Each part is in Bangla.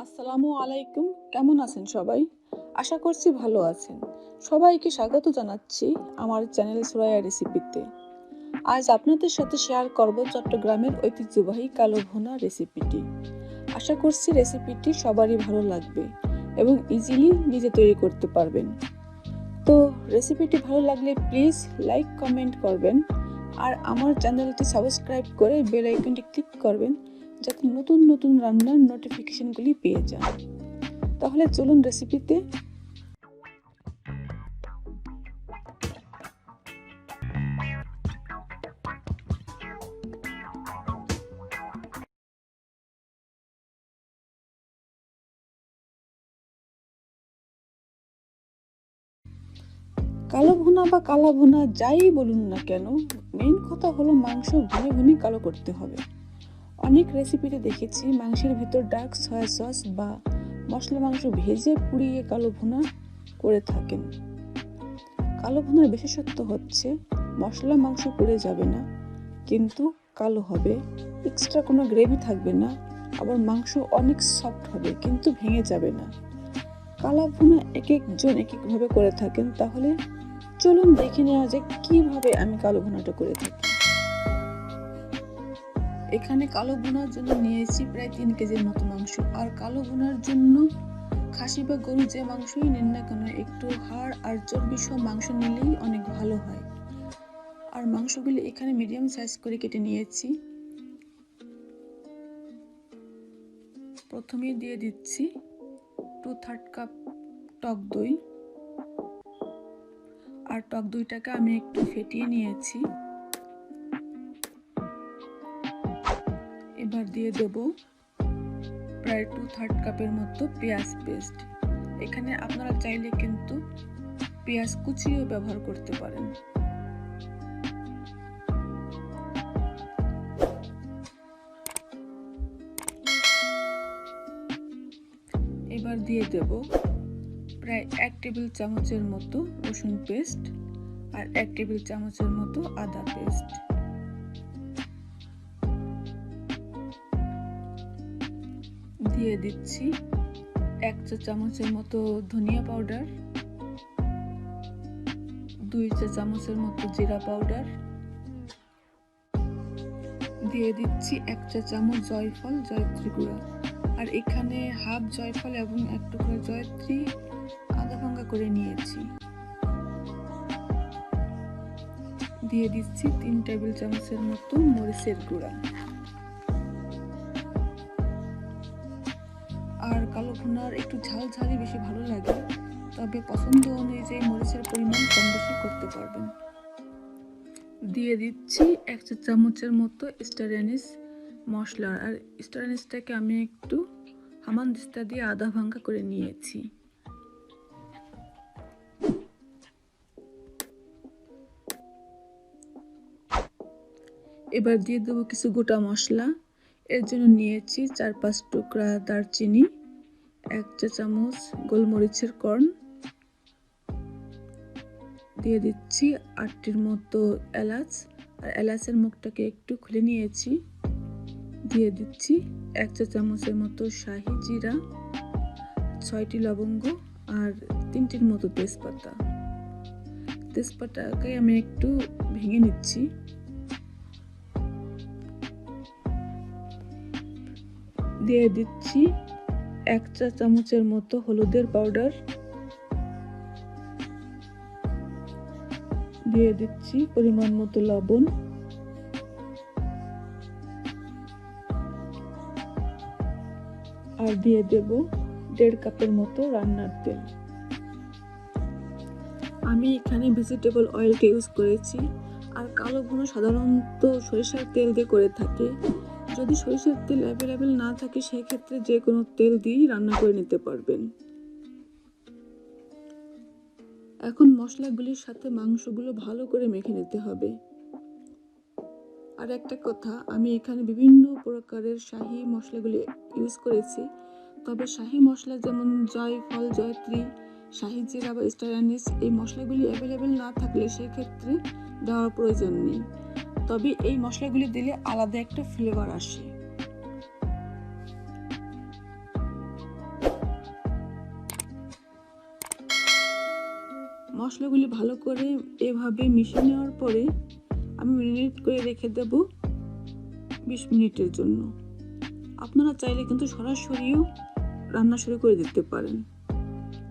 আসসালামু আলাইকুম। কেমন আছেন সবাই? আশা করছি ভালো আছেন। সবাইকে স্বাগত জানাচ্ছি আমার চ্যানেল সুরায়া রেসিপিতে। আজ আপনাদের সাথে শেয়ার করব চট্টগ্রামের ঐতিহ্যবাহী কালো ভুনা রেসিপিটি। আশা করছি রেসিপিটি সবারই ভালো লাগবে এবং ইজিলি নিজে তৈরি করতে পারবেন। তো রেসিপিটি ভালো লাগলে প্লিজ লাইক কমেন্ট করবেন আর আমার চ্যানেলটি সাবস্ক্রাইব করে বেল আইকনটি ক্লিক করবেন যাতে নতুন নতুন রান্নার নোটিফিকেশনগুলি পেয়ে যান। তাহলে চলুন রেসিপিতে। কালো ভুনা বা কালা ভুনা যাই বলুন না কেন, মেইন কথা হলো মাংস ভুনে ভুনে কালো করতে হবে। অনেক রেসিপিতে দেখেছি মাংসের ভিতর ডার্ক সয়া সস বা মশলা মাংস ভেজে পুড়িয়ে কালো ভুনা করে থাকেন। কালো ভুনার বিশেষত্ব হচ্ছে মশলা মাংস পুড়ে যাবে না, কিন্তু কালো হবে, এক্সট্রা কোনো গ্রেভি থাকবে না, আবার মাংস অনেক সফট হবে কিন্তু ভেঙে যাবে না। কালা ভুনা এক একজন এক একভাবে করে থাকেন, তাহলে চলুন দেখে নেওয়া যাক কিভাবে আমি কালো ভুনাটা করে থাকি। এখানে কালো ভুনার জন্য নিয়েছি প্রায় 3 কেজির মতো মাংস। আর কালো ভুনার জন্য খাসি বা গরু যে মাংসই নেন না কেন, একটু হাড় আর চর্বি সহ মাংস নিলেই অনেক ভালো হয়। আর মাংসগুলি এখানে মিডিয়াম সাইজ করে কেটে নিয়েছি। প্রথমে দিয়ে দিচ্ছি 2/3 কাপ টক দই। আর টক দইটাকে আমি একটু ফেটিয়ে নিয়েছি। এবার দিয়ে দেব প্রায় 2/3 কাপের মতো পেঁয়াজ পেস্ট। এখানে আপনারা চাইলে কিন্তু পেঁয়াজ কুচিও ব্যবহার করতে পারেন। এবার দিয়ে দেব প্রায় 1 টেবিল চামচের মতো রসুন পেস্ট আর 1 টেবিল চামচের মতো আদা পেস্ট। দিয়ে দিচ্ছি 1 চা চামচের মতো ধনিয়া পাউডার, 2 চা চামচের মতো জিরা পাউডার, দিয়ে দিচ্ছি 1 চা চামচ জয়ফল জয়ত্রী গুঁড়া। আর এখানে হাফ জয়ফল এবং 1 টুকরা জয়ত্রী আধা ভাঙা করে নিয়েছি। দিয়ে দিচ্ছি 3 টেবিল চামচের মতো মরিচের গুঁড়া। আর কালো ভুনার একটু ঝাল ঝালই বেশি ভালো লাগে, তবে পছন্দ অনুযায়ী মরিচের পরিমাণ কম বেশি করতে পারবেন। দিয়ে দিচ্ছি 1 চা চামচের মতো স্টার অ্যানিস মশলা। আর স্টার অ্যানিসটাকে আমি একটু হামানদিস্তা দিয়ে আধা ভাঙা করে নিয়েছি। এবার দিয়ে দেবো কিছু গোটা মশলা। এর জন্য নিয়েছি 4-5 টুকরা দারচিনি, 1 চা চামচ গোলমরিচের কর্ন, দিয়ে দিচ্ছি 8টির মতো এলাচ। আর এলাচের মুখটাকে একটু খুলে নিয়েছি। দিয়ে দিচ্ছি 1 চা চামচের মতো শাহি জিরা, 6টি লবঙ্গ আর 3টির মতো তেজপাতা। তেজপাতাকে আমি একটু ভেঙে নিচ্ছি। দিয়ে দিচ্ছি 1 চা চামচের মতো হলুদের পাউডার, দিয়ে দিচ্ছি পরিমাণ মতো লবণ, আর দিয়ে দেব 1.5 কাপের মতো রান্নার তেল। আমি এখানে ভেজিটেবল অয়েলটা ইউজ করেছি। আর কালো ভুনা সাধারণত সরিষার তেল দিয়ে করে থাকে। যদি সরিষার তেল অ্যাভেলেবেল না থাকে, সেক্ষেত্রে যে কোনো তেল দিয়েই রান্না করে নিতে পারবেন। এখন মশলাগুলির সাথে মাংসগুলো ভালো করে মেখে নিতে হবে। আর একটা কথা, আমি এখানে বিভিন্ন প্রকারের শাহি মশলাগুলি ইউজ করেছি, তবে শাহি মশলা যেমন জয়ফল জয়ত্রী, শাহি জিরা বা স্টার অ্যানিস, এই মশলাগুলি অ্যাভেলেবেল না থাকলে সেক্ষেত্রে দেওয়ার প্রয়োজন নেই। তবে এই মশলাগুলি দিলে আলাদা একটা ফ্লেভার আসে। মশলাগুলি ভালো করে এভাবে মিশিয়ে নেওয়ার পরে আমি ম্যারিনেট করে রেখে দেব 20 মিনিটের জন্য। আপনারা চাইলে কিন্তু সরাসরিও রান্না শুরু করে দিতে পারেন,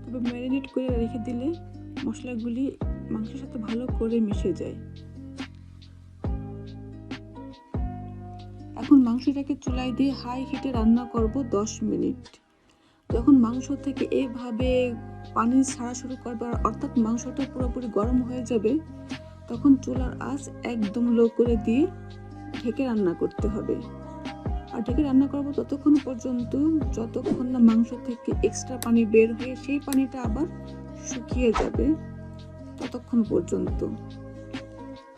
তবে ম্যারিনেট করে রেখে দিলে মশলাগুলি মাংসের সাথে ভালো করে মিশে যায়। এখন মাংসটাকে চুলায় দিয়ে হাই হিটে রান্না করব 10 মিনিট। যখন মাংস থেকে এভাবে পানি ছাড়া শুরু করবে, অর্থাৎ মাংসটা পুরোপুরি গরম হয়ে যাবে, তখন চুলার আঁচ একদম লো করে দিয়ে ঢেকে রান্না করতে হবে। আর ঢেকে রান্না করবো ততক্ষণ পর্যন্ত যতক্ষণ না মাংস থেকে এক্সট্রা পানি বের হয়ে সেই পানিটা আবার শুকিয়ে যাবে, ততক্ষণ পর্যন্ত।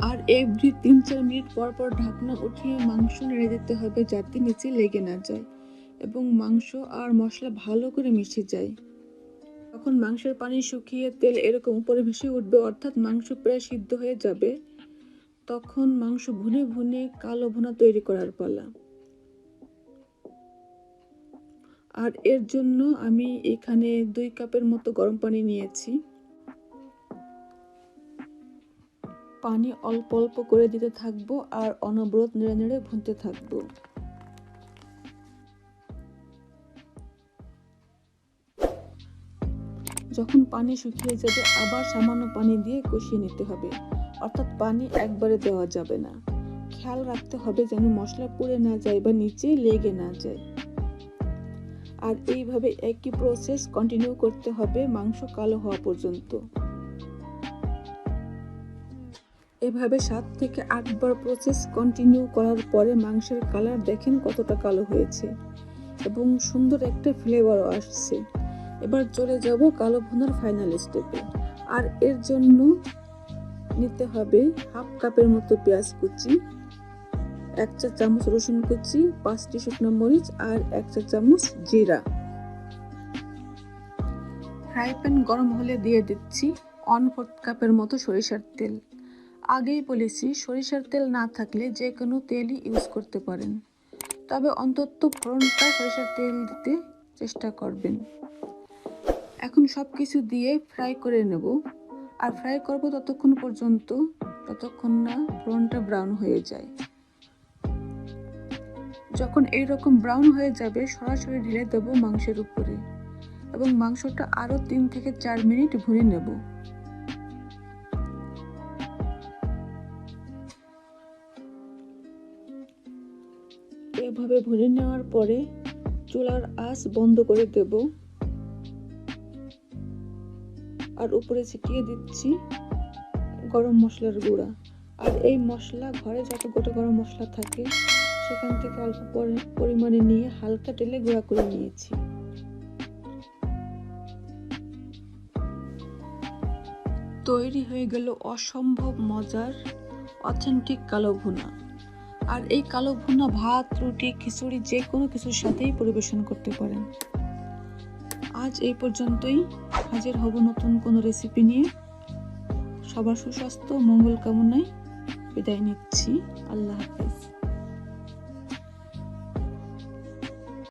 আর এভরি 3-4 মিনিট পর পর ঢাকনা উঠিয়ে মাংস নেড়ে দিতে হবে যাতে নিচে লেগে না যায় এবং মাংস আর মশলা ভালো করে মিশে যায়। তখন মাংসের পানি শুকিয়ে তেল এরকম উপরে ভেসে উঠবে, অর্থাৎ মাংস প্রায় সিদ্ধ হয়ে যাবে, তখন মাংস ভুনে ভুনে কালো ভুনা তৈরি করার পালা। আর এর জন্য আমি এখানে 2 কাপের মতো গরম পানি নিয়েছি। পানি অল্প অল্প করে দিতে থাকবো আর অনবরত নেড়ে নেড়ে ভুনতে থাকবো। যখন পানি শুকিয়ে যাবে আবার সামান্য পানি দিয়ে কষিয়ে নিতে হবে, অর্থাৎ পানি একবারে দেওয়া যাবে না। খেয়াল রাখতে হবে যেন মশলা পুড়ে না যায় বা নিচে লেগে না যায়। আর এইভাবে একই প্রসেস কন্টিনিউ করতে হবে মাংস কালো হওয়া পর্যন্ত। এভাবে 7 থেকে 8 বার প্রসেস কন্টিনিউ করার পরে মাংসের কালার দেখেন কতটা কালো হয়েছে এবং সুন্দর একটা ফ্লেভারও আসছে। এবার চলে যাব কালো ভুনার ফাইনাল স্টেপে। আর এর জন্য নিতে হবে হাফ কাপের মতো পেঁয়াজ কুচি, 1 চা চামচ রসুন কুচি, 5টি শুকনো মরিচ আর 1 চা চামচ জিরা। ফ্রাই প্যান গরম হলে দিয়ে দিচ্ছি 1/4 কাপের মতো সরিষার তেল। আগেই বলেছি সরিষার তেল না থাকলে যে কোনো তেলই ইউজ করতে পারেন, তবে অন্তত ফোড়নটা সরিষার তেল দিতে চেষ্টা করবেন। এখন সব কিছু দিয়ে ফ্রাই করে নেব, আর ফ্রাই করব ততক্ষণ পর্যন্ত যতক্ষণ না ফোড়নটা ব্রাউন হয়ে যায়। যখন এইরকম ব্রাউন হয়ে যাবে সরাসরি ঢেলে দেব মাংসের উপরে এবং মাংসটা আরও 3 থেকে 4 মিনিট ভুনে নেব। এভাবে ভুনে নেওয়ার পরে চুলার আঁচ বন্ধ করে দেব আর উপরে ছিটিয়ে দিচ্ছি গরম মশলার গুঁড়া। আর এই মশলা ঘরে যত গোটা গরম মশলা থাকে সেখান থেকে অল্প পরিমাণে নিয়ে হালকা তেলে গুঁড়া করে নিয়েছি। তৈরি হয়ে গেল অসম্ভব মজার অথেন্টিক কালো ভুনা। আর এই কালো ভুনা ভাত, রুটি, খিচুড়ি যে কোনো কিছুর সাথেই পরিবেশন করতে পারেন। আজ এই পর্যন্তই, হাজির হব নতুন কোনো রেসিপি নিয়ে। সবার সুস্বাস্থ্য মঙ্গল কামনায় বিদায় নিচ্ছি। আল্লাহ হাফেজ।